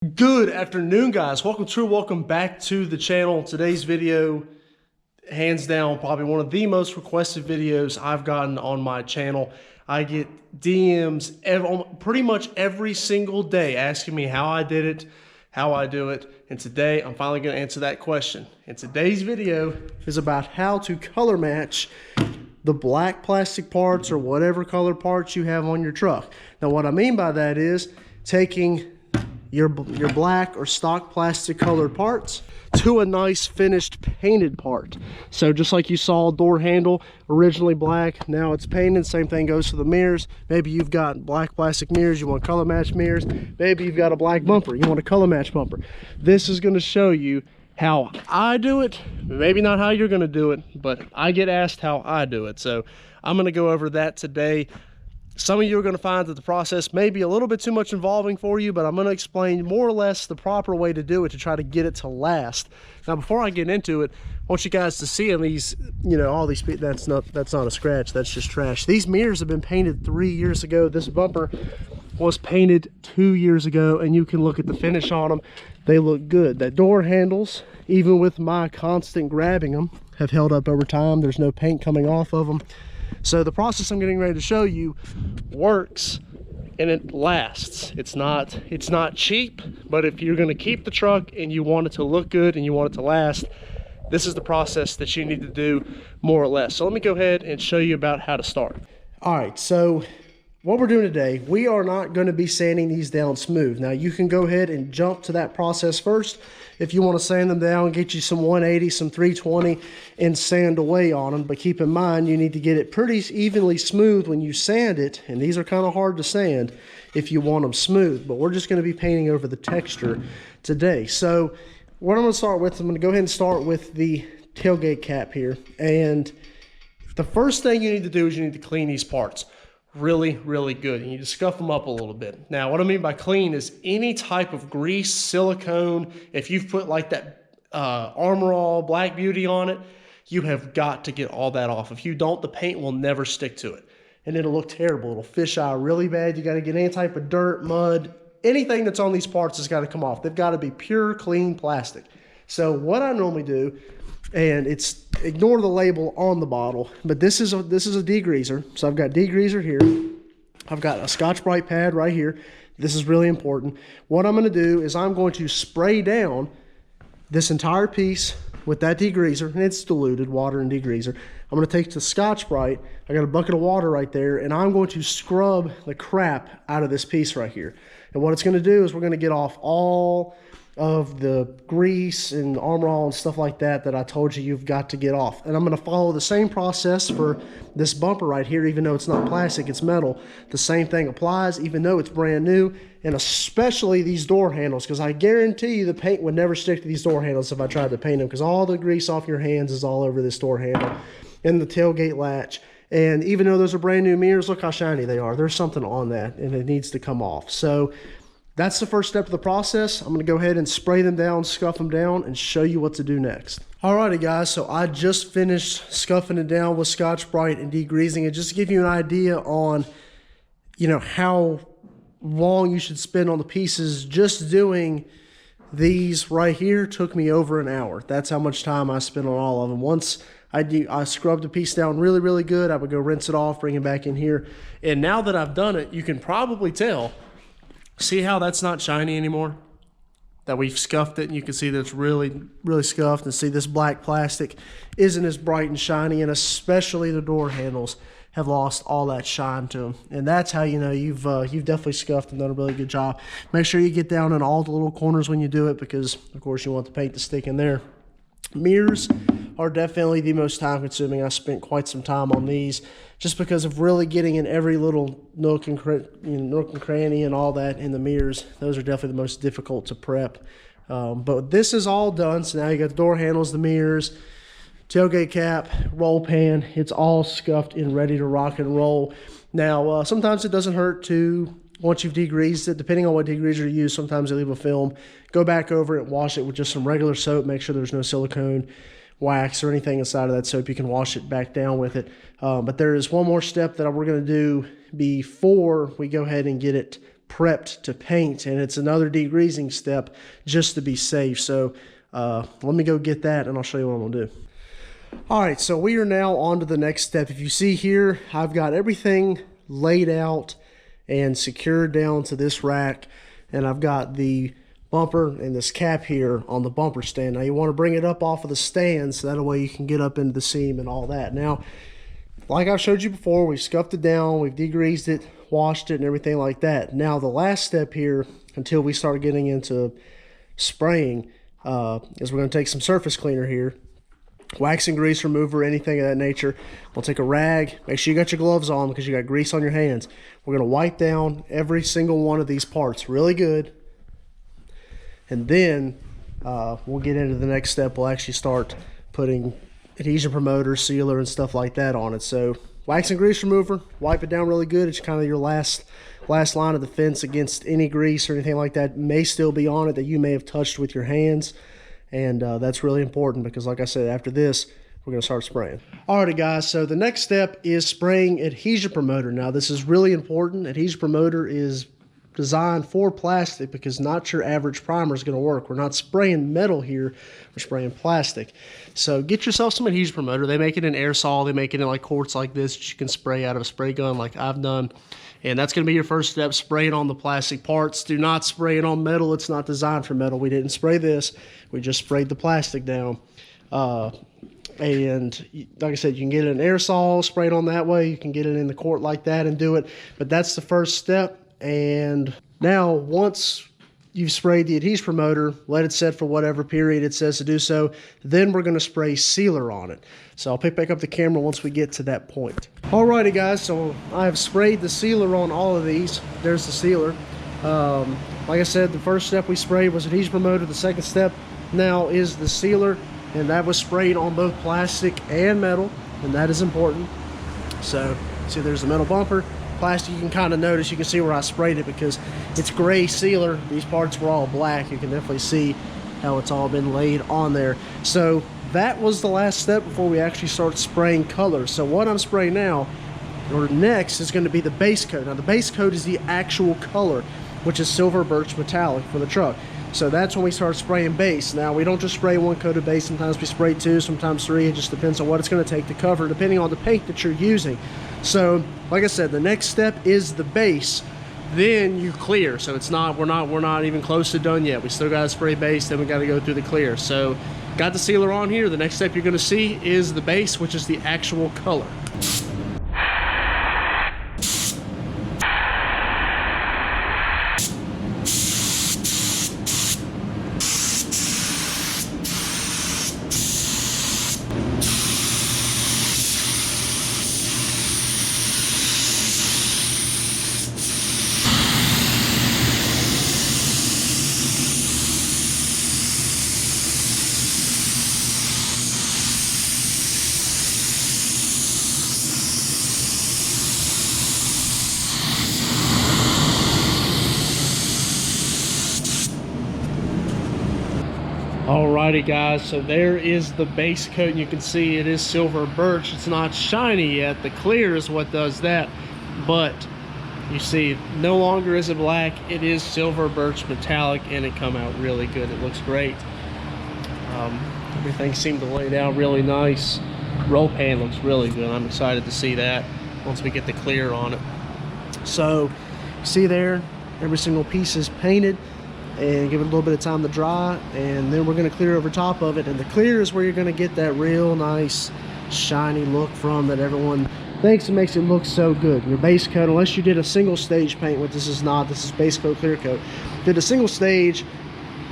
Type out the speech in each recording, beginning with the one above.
Good afternoon, guys. Welcome back to the channel. Today's video, hands down, probably one of the most requested videos I've gotten on my channel. I get DMs pretty much every single day asking me how I did it, how I do it, and today I'm finally going to answer that question. And today's video is about how to color match the black plastic parts or whatever color parts you have on your truck. Now, what I mean by that is taking your black or stock plastic colored parts to a nice finished painted part. So just like you saw, door handle originally black, now it's painted. Same thing goes for the mirrors. Maybe you've got black plastic mirrors, you want color match mirrors. Maybe you've got a black bumper, you want a color match bumper. This is going to show you how I do it. Maybe not how you're going to do it, but I get asked how I do it. So I'm going to go over that today. Some of you are going to find that the process may be a little bit too much involving for you, but I'm going to explain more or less the proper way to do it to try to get it to last. Now, before I get into it, I want you guys to see in these, all these, that's not a scratch, that's just trash. These mirrors have been painted 3 years ago. This bumper was painted 2 years ago, and you can look at the finish on them. They look good. That door handles, even with my constant grabbing them, have held up over time. There's no paint coming off of them. So the process I'm getting ready to show you works and it lasts. It's not cheap, but if you're going to keep the truck and you want it to look good and you want it to last, this is the process that you need to do more or less. So let me go ahead and show you about how to start. All right, so what we're doing today, we are not going to be sanding these down smooth. Now you can go ahead and jump to that process first if you want to sand them down, get you some 180, some 320 and sand away on them. But keep in mind, you need to get it pretty evenly smooth when you sand it. And these are kind of hard to sand if you want them smooth, but we're just going to be painting over the texture today. So what I'm going to start with, I'm going to go ahead and start with the tailgate cap here. And the first thing you need to do is you need to clean these parts really good. You need to scuff them up a little bit. Now, what I mean by clean is any type of grease, silicone. If you've put like that Armor All Black Beauty on it, you have got to get all that off. If you don't, the paint will never stick to it and it'll look terrible. It'll fish eye really bad. You got to get any type of dirt, mud, anything that's on these parts has got to come off. They've got to be pure, clean plastic. So what I normally do, and it's, ignore the label on the bottle, but this is a degreaser. So I've got degreaser here. I've got a Scotch-Brite pad right here. This is really important. What I'm going to do is I'm going to spray down this entire piece with that degreaser, and it's diluted water and degreaser. I'm going to take the Scotch-Brite. I got a bucket of water right there, and I'm going to scrub the crap out of this piece right here. And what it's going to do is we're going to get off all of the grease and Armor All and stuff like that I told you you've got to get off. And I'm going to follow the same process for this bumper right here. Even though it's not plastic, it's metal, the same thing applies even though it's brand new. And especially these door handles, because I guarantee you the paint would never stick to these door handles if I tried to paint them, because all the grease off your hands is all over this door handle and the tailgate latch. And even though those are brand new mirrors, look how shiny they are. There's something on that and it needs to come off. So that's the first step of the process. I'm going to go ahead and spray them down, scuff them down, and show you what to do next. Alrighty guys, so I just finished scuffing it down with Scotch-Brite and degreasing it, just to give you an idea on, how long you should spend on the pieces. Just doing these right here took me over an hour. That's how much time I spent on all of them. Once I scrubbed the piece down really good, I would go rinse it off, bring it back in here. And now that I've done it, you can probably tell. See how that's not shiny anymore? That we've scuffed it and you can see that it's really scuffed, and see this black plastic isn't as bright and shiny, and especially the door handles have lost all that shine to them. And that's how you know you've definitely scuffed and done a really good job. Make sure you get down in all the little corners when you do it, because of course you want the paint to stick in there. Mirrors are definitely the most time consuming. I spent quite some time on these just because of really getting in every little nook and cranny and all that in the mirrors. Those are definitely the most difficult to prep. But this is all done. So now you got the door handles, the mirrors, tailgate cap, roll pan. It's all scuffed and ready to rock and roll. Now, sometimes it doesn't hurt to, once you've degreased it, depending on what degreaser you use, sometimes they leave a film. Go back over it, wash it with just some regular soap. Make sure there's no silicone wax or anything inside of that soap. You can wash it back down with it. But there is one more step that we're going to do before we go ahead and get it prepped to paint, and it's another degreasing step just to be safe. So let me go get that and I'll show you what I'm gonna do. All right, so we are now on to the next step. If you see here, I've got everything laid out and secured down to this rack, and I've got the bumper and this cap here on the bumper stand. Now you want to bring it up off of the stand so that way you can get up into the seam and all that. Now, like I've showed you before, we've scuffed it down, we've degreased it, washed it, and everything like that. Now the last step here, until we start getting into spraying, is we're going to take some surface cleaner here, wax and grease remover, anything of that nature. We'll take a rag, make sure you got your gloves on because you got grease on your hands. We're going to wipe down every single one of these parts really good, and then we'll get into the next step. We'll actually start putting adhesion promoter, sealer, and stuff like that on it. So wax and grease remover, wipe it down really good. It's kind of your last line of defense against any grease or anything like that may still be on it that you may have touched with your hands. And that's really important because, like I said, after this, we're going to start spraying. Alrighty, guys, so the next step is spraying adhesion promoter. Now, this is really important. Adhesion promoter is designed for plastic because not your average primer is going to work. We're not spraying metal here, we're spraying plastic. So get yourself some adhesion promoter. They make it in aerosol, they make it in like quarts like this that you can spray out of a spray gun like I've done. And that's going to be your first step, spraying on the plastic parts. Do not spray it on metal. It's not designed for metal. We didn't spray this. We just sprayed the plastic down. And like I said, you can get it in aerosol, spray it on that way. You can get it in the quart like that and do it. But that's the first step. And now once you've sprayed the adhesion promoter, let it set for whatever period it says to do so. Then we're going to spray sealer on it. So I'll pick back up the camera once we get to that point. Alrighty, guys, so I have sprayed the sealer on all of these. There's the sealer. Like I said, the first step we sprayed was adhesion promoter. The second step now is the sealer, and that was sprayed on both plastic and metal, and that is important. So see, there's the metal bumper. Plastic, you can kind of notice, you can see where I sprayed it because it's gray sealer. These parts were all black. You can definitely see how it's all been laid on there. So that was the last step before we actually start spraying color. So what I'm spraying now, or next, is going to be the base coat. Now the base coat is the actual color, which is silver birch metallic for the truck. So that's when we start spraying base. Now we don't just spray one coat of base. Sometimes we spray two, sometimes three. It just depends on what it's going to take to cover, depending on the paint that you're using. So like I said, the next step is the base. Then you clear. So it's not, we're not even close to done yet. We still got to spray base, then we got to go through the clear. So got the sealer on here. The next step you're going to see is the base, which is the actual color. Alrighty, guys, so there is the base coat, and you can see it is silver birch. It's not shiny yet. The clear is what does that, but you see no longer is it black. It is silver birch metallic, and it come out really good. It looks great. Everything seemed to lay down really nice. Roll pan looks really good. I'm excited to see that once we get the clear on it. So see there, every single piece is painted, and give it a little bit of time to dry, and then we're going to clear over top of it. And the clear is where you're going to get that real nice shiny look from that everyone thinks it makes it look so good. Your base coat, unless you did a single stage paint, which this is not, this is base coat, clear coat. Did a single stage,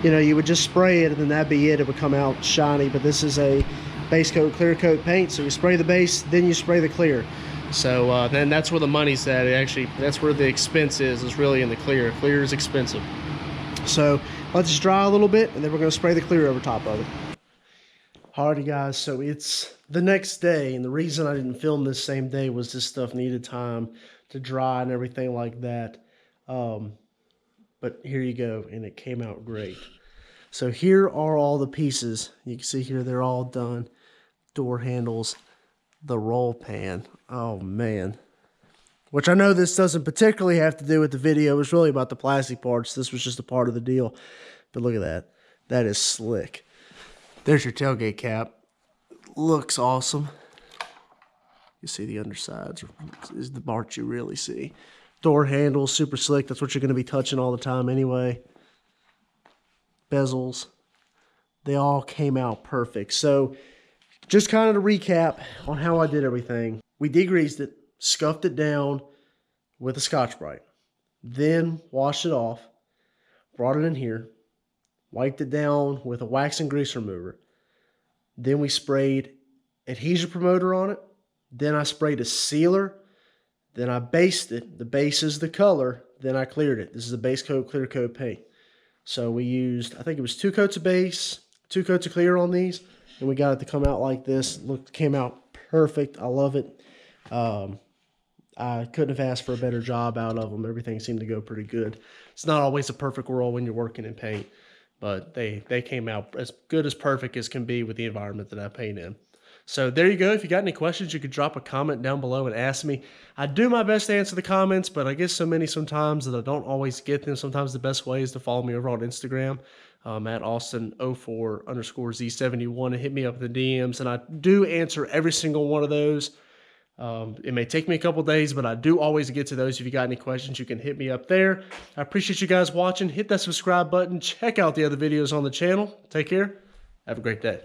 you know, you would just spray it and then that'd be it. It would come out shiny. But this is a base coat, clear coat paint, so you spray the base, then you spray the clear. So then that's where the money's at. It actually, that's where the expense is really in the clear. Clear is expensive. So let this dry a little bit, and then we're going to spray the clear over top of it. Alrighty, guys, so it's the next day, and the reason I didn't film this same day was this stuff needed time to dry and everything like that. But here you go, and it came out great. So here are all the pieces. You can see here they're all done. Door handles, the roll pan. Oh man, which I know this doesn't particularly have to do with the video. It's really about the plastic parts. This was just a part of the deal. But look at that. That is slick. There's your tailgate cap. Looks awesome. You see the undersides is the part you really see. Door handle, super slick. That's what you're going to be touching all the time anyway. Bezels. They all came out perfect. So just kind of to recap on how I did everything. We degreased it, scuffed it down with a Scotch-Brite. Then washed it off, brought it in here, wiped it down with a wax and grease remover. Then we sprayed adhesion promoter on it. Then I sprayed a sealer. Then I based it. The base is the color. Then I cleared it. This is a base coat, clear coat paint. So we used, I think it was 2 coats of base, 2 coats of clear on these. And we got it to come out like this. Look, came out perfect. I love it. I couldn't have asked for a better job out of them. Everything seemed to go pretty good. It's not always a perfect world when you're working in paint, but they came out as good as perfect as can be with the environment that I paint in. So there you go. If you got any questions, you could drop a comment down below and ask me. I do my best to answer the comments, but I get so many sometimes that I don't always get them. Sometimes the best way is to follow me over on Instagram at Austin04_Z71 and hit me up in the DMs. And I do answer every single one of those. It may take me a couple days, but I do always get to those. If you got any questions, you can hit me up there. I appreciate you guys watching. Hit that subscribe button. Check out the other videos on the channel. Take care. Have a great day.